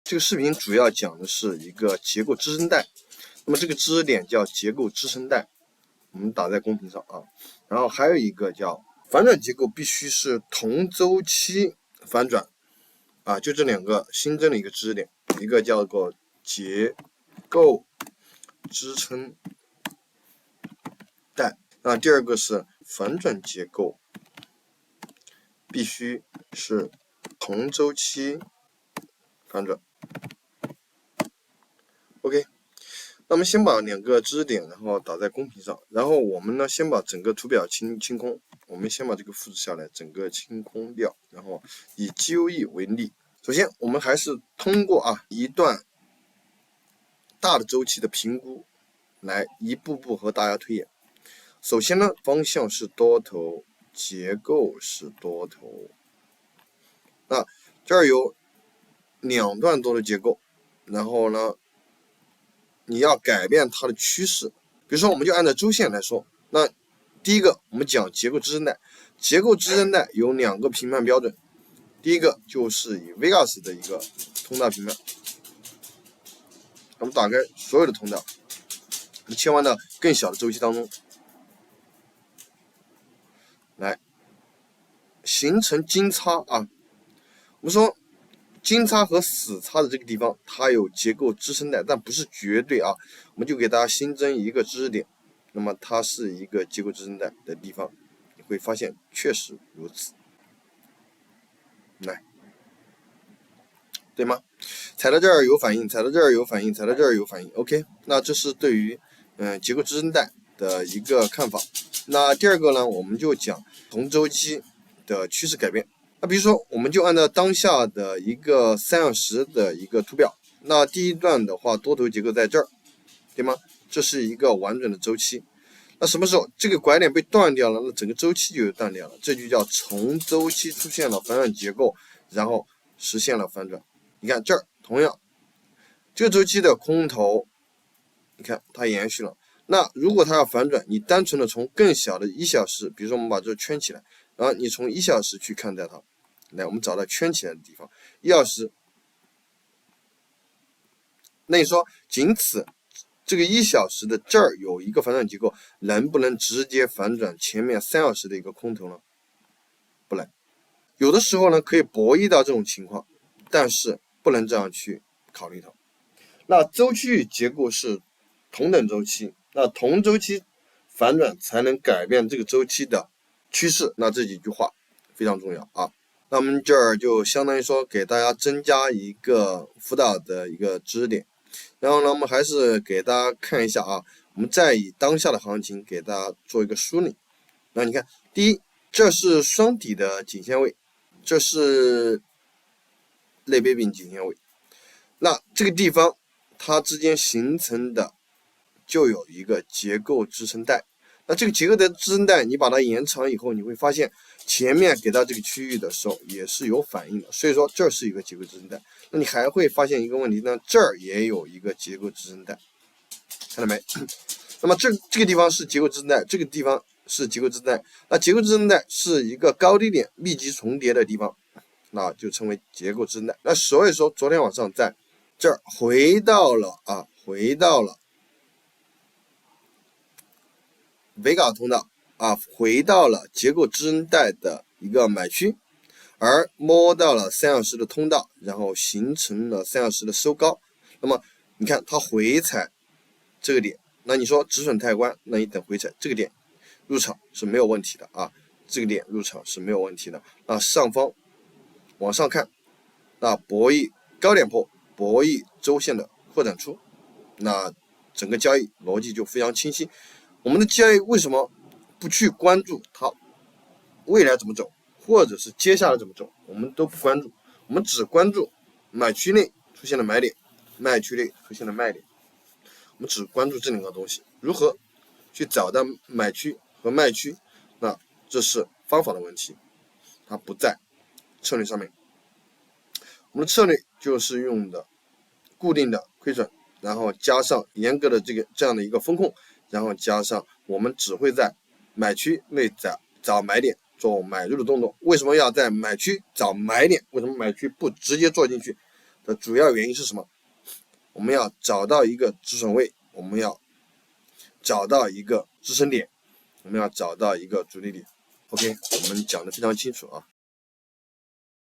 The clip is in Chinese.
这个视频主要讲的是一个结构支撑带，那么这个知识点叫结构支撑带，我们打在公屏上啊。然后还有一个叫反转结构必须是同周期反转啊，就这两个新增的一个知识点，一个叫做结构支撑带，那第二个是反转结构必须是同周期反转。OK， 那么先把两个知识点然后打在公屏上，然后我们呢先把整个图表清空，我们先把这个复制下来，整个清空掉，然后以 GUE 为例。首先我们还是通过一段大的周期的评估来一步步和大家推演。首先呢，方向是多头，结构是多头，那这儿有两段多的结构，然后呢你要改变它的趋势，比如说我们就按照周线来说，那第一个我们讲结构支撑带，结构支撑带有两个评判标准，第一个就是以 Vegas 的一个通道评判，我们打开所有的通道，我们切换到更小的周期当中，来形成金叉啊。我们说金叉和死叉的这个地方，它有结构支撑带，但不是绝对啊。我们就给大家新增一个知识点，那么它是一个结构支撑带的地方，你会发现确实如此。来，对吗？踩到这儿有反应，踩到这儿有反应，踩到这儿有反应。OK， 那这是对于结构支撑带的一个看法。那第二个呢，我们就讲同周期的趋势改变。那比如说，我们就按照当下的一个3小时的一个图表，那第一段的话，多头结构在这儿，对吗？这是一个完整的周期。那什么时候这个拐点被断掉了，那整个周期就断掉了，这就叫从周期出现了反转结构，然后实现了反转。你看这儿同样，这个周期的空头，你看它延续了。那如果它要反转，你单纯的从更小的1小时，比如说我们把这圈起来，然后你从1小时去看待它。来，我们找到圈起来的地方，1小时。那你说，仅此这个1小时的这儿有一个反转结构，能不能直接反转前面3小时的一个空头呢？不能。有的时候呢，可以博弈到这种情况，但是不能这样去考虑它。那周期结构是同等周期，那同周期反转才能改变这个周期的趋势。那这几句话非常重要啊。那我们这儿就相当于说给大家增加一个辅导的一个知识点，然后呢，我们还是给大家看一下啊，我们再以当下的行情给大家做一个梳理。那你看，第一，这是双底的颈线位，这是类杯柄颈线位，那这个地方它之间形成的就有一个结构支撑带。那这个结构的支撑带，你把它延长以后，你会发现前面给到这个区域的时候也是有反应的，所以说这是一个结构支撑带。那你还会发现一个问题呢，这儿也有一个结构支撑带，看到没？那么这个地方是结构支撑带，这个地方是结构支撑带。那结构支撑带是一个高低点密集重叠的地方，那就称为结构支撑带。那所以说昨天晚上在这儿回到了维嘎通道回到了结构支撑带的一个买区，而摸到了3小时的通道，然后形成了3小时的收高。那么你看它回踩这个点，那你说止损太关，那你等回踩这个点入场是没有问题的啊，这个点入场是没有问题的。那上方往上看，那博弈高点破，博弈周线的扩展出，那整个交易逻辑就非常清晰。我们的交易为什么不去关注它未来怎么走，或者是接下来怎么走，我们都不关注，我们只关注买区内出现了买点，卖区内出现了卖点，我们只关注这两个东西，如何去找到买区和卖区，那这是方法的问题，它不在策略上面。我们的策略就是用的固定的亏损，然后加上严格的这样的一个风控，然后加上我们只会在买区内找买点做买入的动作。为什么要在买区找买点？为什么买区不直接做进去？的主要原因是什么？我们要找到一个止损位，我们要找到一个支撑点，我们要找到一个阻力点。OK， 我们讲的非常清楚啊。